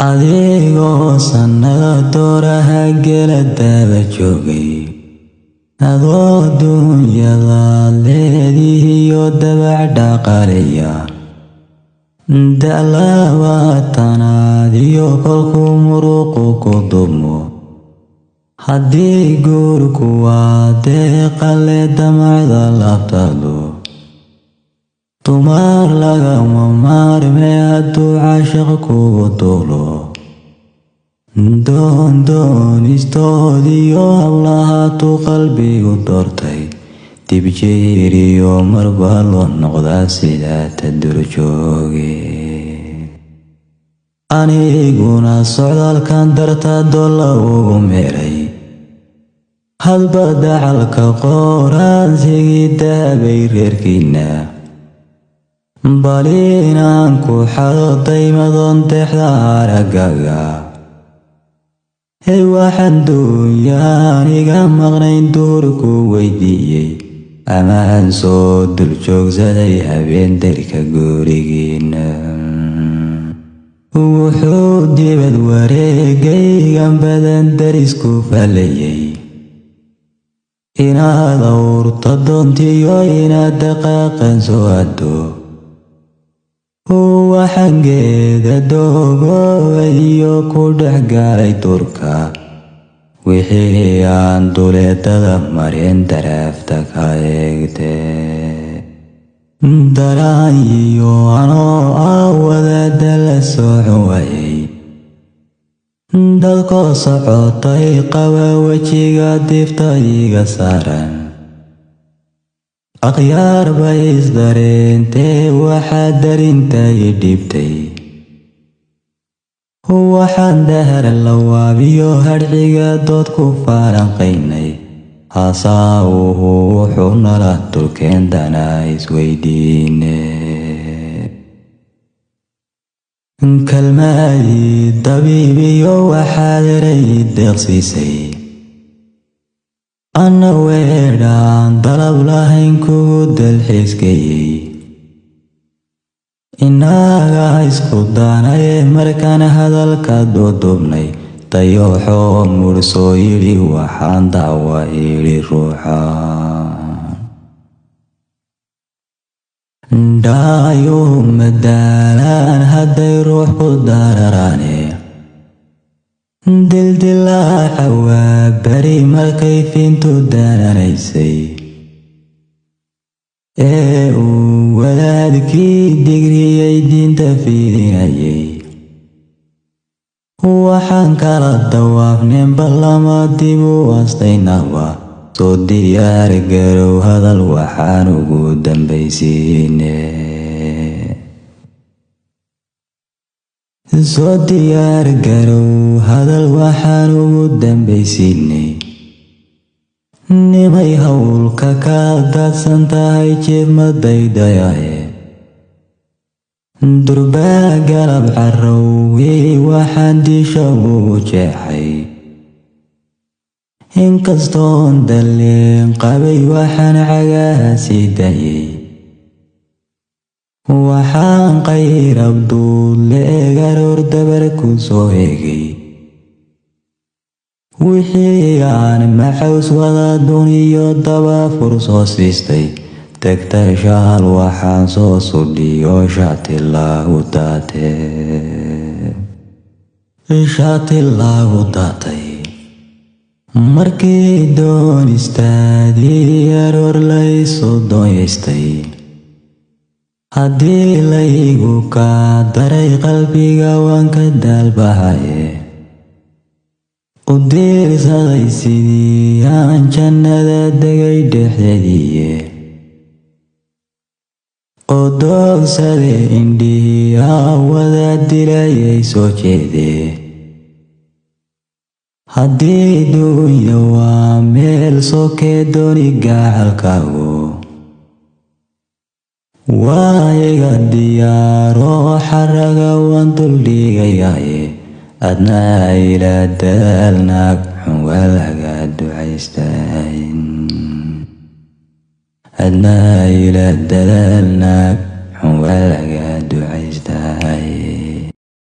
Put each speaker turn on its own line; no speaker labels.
adigoo sannado dooraha gela daba joogay adoo dunyada leedihiyo dabac dhaqaaleya da'labaatanaad iyo kolkuu muruqu ku dumo haddii guurku waa deeqale damacda labtado dumar lagama maarme hadduu caashiq kugu duulo doonistoodiyo hablahaatu qalbigu doortay dibjeeriyo marba loo noqdaa sidaa tadurjooge aniguna socdaalkan dartaa dolla ugu meeray hadba dacalka qooraansigii daabay reerkiinna bal inaan ku xado daymadoon deexda aragaga waxaan duunyaan iga maqnayn duurku weydiiyey amaan soo dul joogsaday habeen darka gurigiina wuxuu dibad wareegaygan badan darisku falayay inaad awrta doontiyo inaad dhaqaaqan soo addo waxaan geeda doogoobaiyo ku dhex gaalay durka wixii aan duleedada marin daraafta ka eegte daraayiyo anoo wadaada la socon waayay dadkoo socotay qaba wejiga difta iga saaran akhyaar bay isdareentee waxaa darintay dhibtay waxaan dahar lawaabiyo hadhciga dood ku faaranqaynay hasaawuhu wuxuu nala dulkeentana isweydiine kalmaadii dabiibiyo waxaad eray deeqsiisay anna weedhaan dalab lahayn kugu dalxiiskayey innaga isku daanaye markaan hadalka duudubnay dayooxoo mursoo yidhi waxaan dacwa idhi ruuxa dhaayu madaalaan hadday ruux ku dararaane dildilaaca waa beri markay fiintu daananaysay uu wadaadkii digriyey diinta fiidinayay waxaan kala dawaafneen ballama dib u astaynaba soo diyaar garow hadal waxaan ugu dambaysiine soo diyaar garow hadal waxaan ugu dambaysiinay nimay howlka ka daadsan tahay jeedmadaydayae durbaa galab carowgii waxaan diisha ugu jeexay inkastoon dalleen qabay waxaan cagaha sii dayay waxaan qayrab duudle garoor dabar ku soo eegay wixii aan maxaws wada duniyo daba fur soo siistay tagta shaal waxaan soo sudhiyo shaati laagu daatay markii doonistaadii aroor laysu doonyaystay haddii laygu kaa daray qalbiga waan ka daalbahaye u diirsaday sidii aan jannada degay dhexdeediiye oo doogsade indhihiyaa wada dilayay soo jeedee haddii duunya waa meel sokee dooni gacalkaagu waa iga diyaaroo xaraga waan duldhigayaye adna ila daalnaag xun waa laga ducaystayn adna ila daalnaag xun waa laga